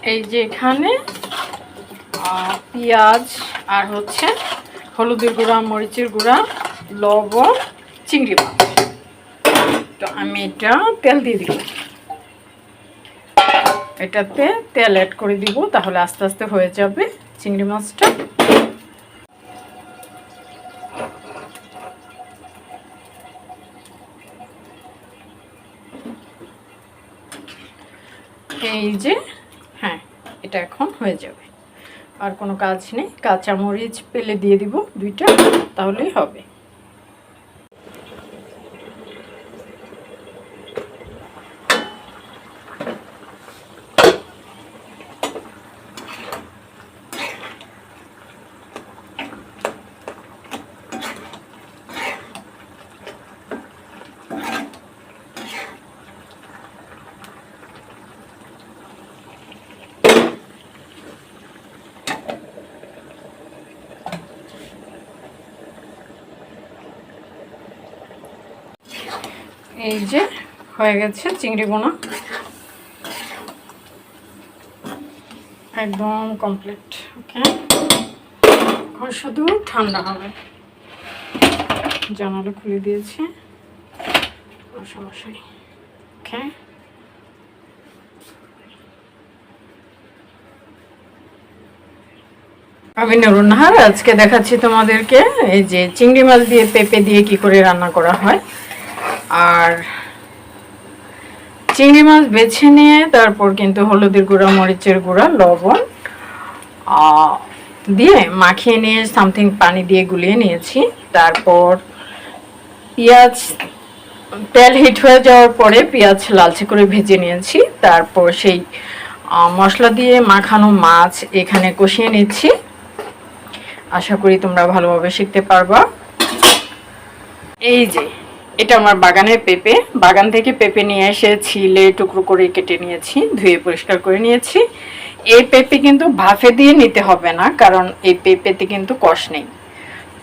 এই যে এখানে পেঁয়াজ আর হচ্ছে হলুদের গুঁড়া, মরিচের গুঁড়া, লবণ, চিংড়ি মাছ। তো আমি এটা তেল দিয়ে দিব, এটাতে তেল অ্যাড করে দিব, তাহলে আস্তে আস্তে হয়ে যাবে চিংড়ি মাছটা। এই যে হ্যাঁ, এটা এখন হয়ে যাবে, আর কোনো কাজ নেই। কাঁচামরিচ পেলে দিয়ে দিব 2টা, তাহলেই হবে। এই যে হয়ে গেছে চিংড়ি বোনা, একদম কমপ্লিট। ওকে, এখন শুধু ঠান্ডা হবে। জানালা খুলে দিয়েছি, কোনো সমস্যা নেই। ওকে, আমি নুরুন নাহার, আজকে দেখাচ্ছি তোমাদেরকে এই যে চিংড়ি মাছ দিয়ে পেঁপে দিয়ে কি করে রান্না করা হয়। আর চিংড়ি মাছ বেছে নিয়ে তারপর কিন্তু হলুদের গুঁড়া, মরিচের গুঁড়া, লবণ দিয়ে মাখিয়ে নিয়ে সামথিং পানি দিয়ে গুলিয়ে নিয়েছি। তারপর পেঁয়াজ, তেল হিট হয়ে যাওয়ার পরে পেঁয়াজ লালচে করে ভেজে নিয়েছি। তারপর সেই মশলা দিয়ে মাখানো মাছ এখানে কষিয়ে নিচ্ছি। আশা করি তোমরা ভালোভাবে শিখতে পারবা। এই যে এটা আমার বাগানের পেঁপে, বাগান থেকে পেঁপে নিয়ে এসে ছিলে টুকরো করে কেটে নিয়েছি, ধুয়ে পরিষ্কার করে নিয়েছি। এই পেঁপে কিন্তু ভাফে দিয়ে নিতে হবে না, কারণ এই পেঁপেতে কিন্তু কষ নেই।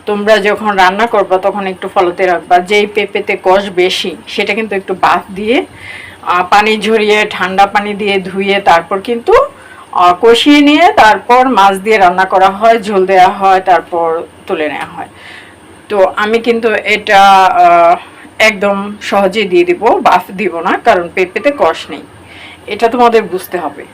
তোমরা যখন রান্না করবা তখন একটু ফলোতে রাখবা, যেই পেঁপেতে কষ বেশি সেটা কিন্তু একটু ভাফ দিয়ে পানি ঝরিয়ে ঠান্ডা পানি দিয়ে ধুয়ে তারপর কিন্তু কষিয়ে নিয়ে তারপর মাছ দিয়ে রান্না করা হয়, ঝোল দেওয়া হয়, তারপর তুলে নেওয়া হয়। তো আমি কিন্তু এটা একদম সহজেই দিয়ে দিব, বাফ দিব না, কারণ পেঁপেতে কষ নেই, এটা তোমাদের বুঝতে হবে।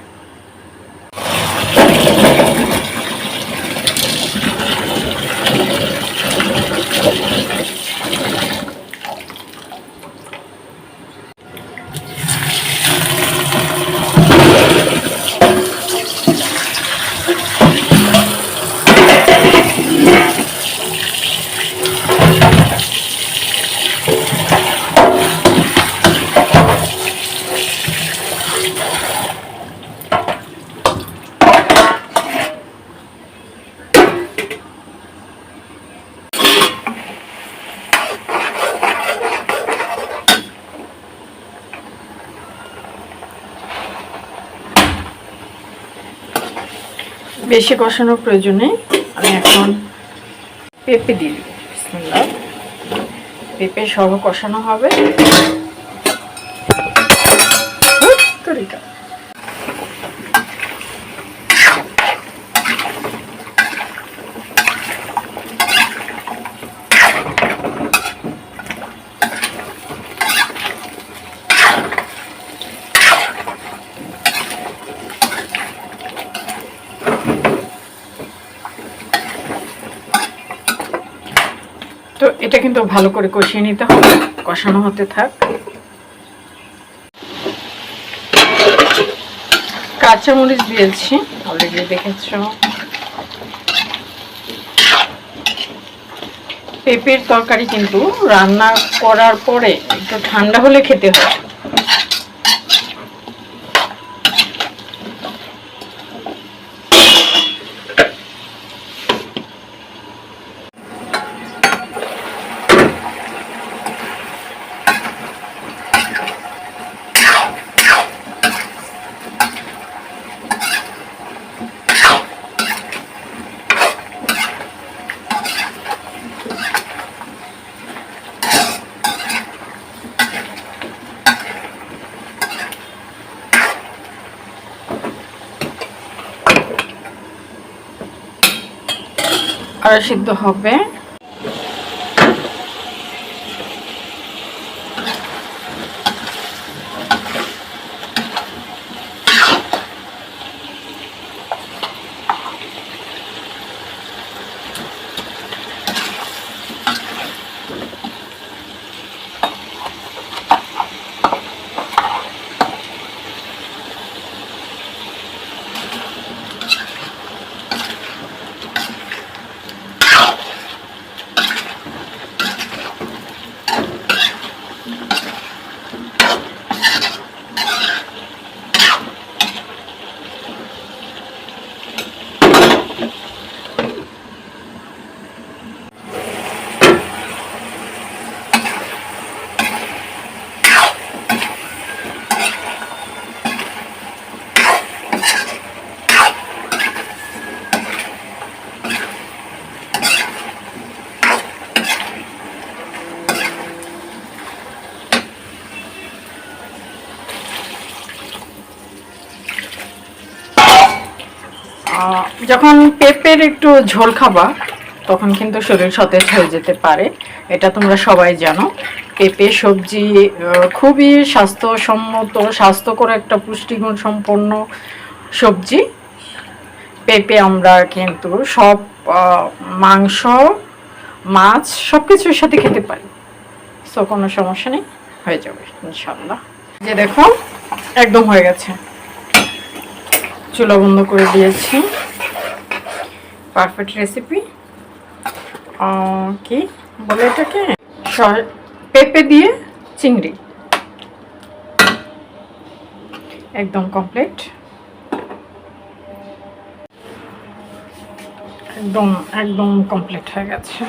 বেশি কষানোর প্রয়োজন নেই, আমি এখন পেঁপে দিয়ে দিব। বিসমিল্লাহ, পেঁপে সহ কষানো হবে। তো এটা কিন্তু ভালো করে কষিয়ে নিতে হবে, কষানো হতে থাক। কাঁচামরিচ দিয়েছি, অলরেডি দেখেছ। পেঁপের তরকারি কিন্তু রান্না করার পরে একটু ঠান্ডা হলে খেতে হয়। আর সিদ্ধ হবে। যখন পেঁপের একটু ঝোল খাবা তখন কিন্তু শরীর সতেজ হয়ে যেতে পারে, এটা তোমরা সবাই জানো। পেঁপে সবজি খুবই স্বাস্থ্যসম্মত, স্বাস্থ্যকর একটা পুষ্টিগুণ সম্পন্ন সবজি। পেঁপে আমরা কিন্তু সব মাংস, মাছ সব কিছুর সাথে খেতে পারি, সো কোনো সমস্যা নেই, হয়ে যাবে ইনশাল্লাহ। যে দেখো একদম হয়ে গেছে, চুলা বন্ধ করে দিয়েছি। Perfect recipe. কি বলে এটাকে, পেঁপে দিয়ে চিংড়ি একদম কমপ্লিট, একদম একদম কমপ্লিট হয়ে গেছে।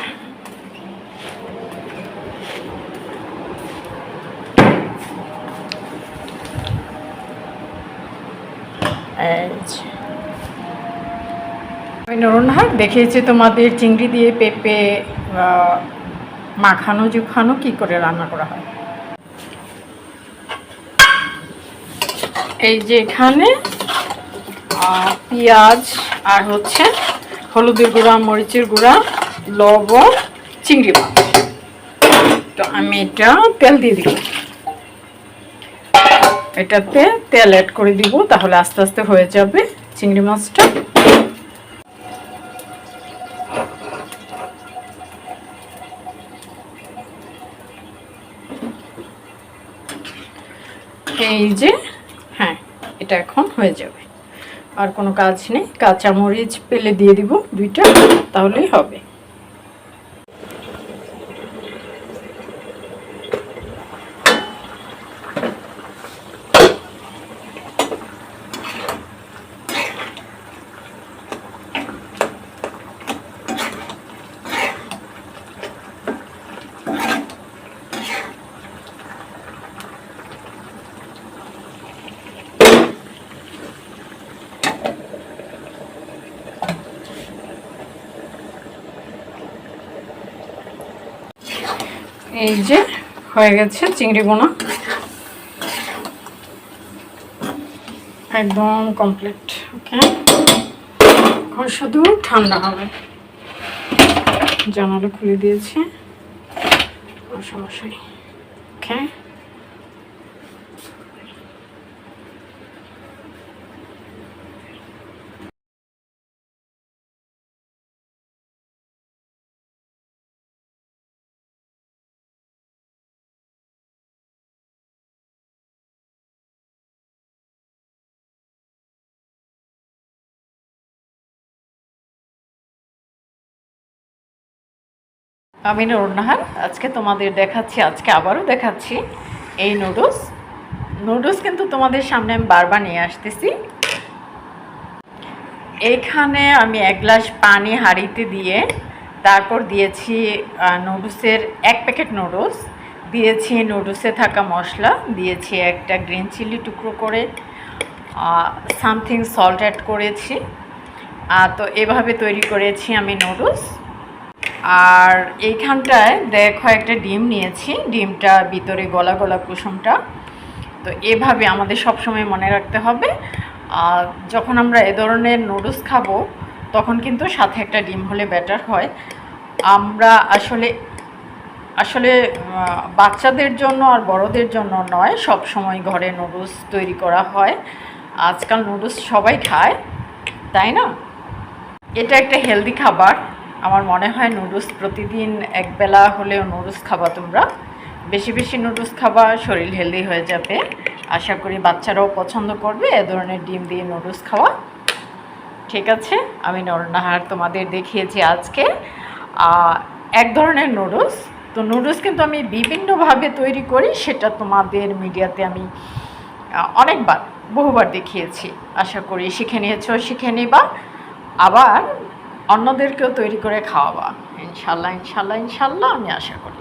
আমি নুরুন্নাহার দেখিয়েছি তোমাদের চিংড়ি দিয়ে পেঁপে মাখানো জুখানো কি করে রান্না করা হয়। এই যে এখানে পেঁয়াজ আর হচ্ছে হলুদের গুঁড়া, মরিচের গুঁড়া, লবণ, চিংড়ি মাছ। তো আমি এটা তেল দিয়ে দিব, এটাতে তেল অ্যাড করে দিব, তাহলে আস্তে আস্তে হয়ে যাবে চিংড়ি মাছটা। এই যে হ্যাঁ, এটা এখন হয়ে যাবে, আর কোনো কাজ নেই। কাঁচামরিচ পেলে দিয়ে দিব 2টা, তাহলেই হবে। এই যে হয়ে গেছে চিংড়ি বোনা, একদম কমপ্লিট। ওকে, এখন শুধু ঠান্ডা হবে। জানালা খুলে দিয়েছি, সমস্যা নেই। ওকে, আমি নুরুন্নাহার আজকে তোমাদের দেখাচ্ছি, আজকে আবারও দেখাচ্ছি এই নুডলস কিন্তু তোমাদের সামনে আমি বারবার নিয়ে আসতেছি। এইখানে আমি 1 গ্লাস পানি হাঁড়িতে দিয়ে তারপর দিয়েছি নুডলসের 1 প্যাকেট নুডলস, দিয়েছি নুডলসে থাকা মশলা, দিয়েছি একটা গ্রিন চিলি টুকরো করে, সামথিং সল্ট অ্যাড করেছি। তো এভাবে তৈরি করেছি আমি নুডলস। আর এইখানটায় দেখো একটা ডিম নিয়েছি, ডিমটা ভিতরে গলা গলা কুসুমটা। তো এভাবে আমাদের সব সময় মনে রাখতে হবে, যখন আমরা এ ধরনের নুডলস খাবো তখন কিন্তু সাথে একটা ডিম হলে বেটার হয়। আমরা আসলে আসলে বাচ্চাদের জন্য আর বড়দের জন্য নয়, সব সময় ঘরে নুডলস তৈরি করা হয়। আজকাল নুডলস সবাই খায়, তাই না? এটা একটা হেলদি খাবার। আমার মনে হয় নুডলস প্রতিদিন একবেলা হলেও নুডলস খাবা তোমরা। বেশি বেশি নুডলস খাবা, শরীর হেলদি হয়ে যাবে। আশা করি বাচ্চারাও পছন্দ করবে এ ধরনের ডিম দিয়ে নুডলস খাওয়া। ঠিক আছে, আমি নরনাহার তোমাদের দেখিয়েছি আজকে এক ধরনের নুডলস। তো নুডলস কিন্তু আমি বিভিন্নভাবে তৈরি করি, সেটা তোমাদের মিডিয়াতে আমি অনেকবার বহুবার দেখিয়েছি। আশা করি শিখে নিয়েছো, শিখে নিবা, আবার অন্যদেরকেও তৈরি করে খাওয়াবা। ইনশাল্লাহ ইনশাল্লাহ ইনশাল্লাহ, আমি আশা করি।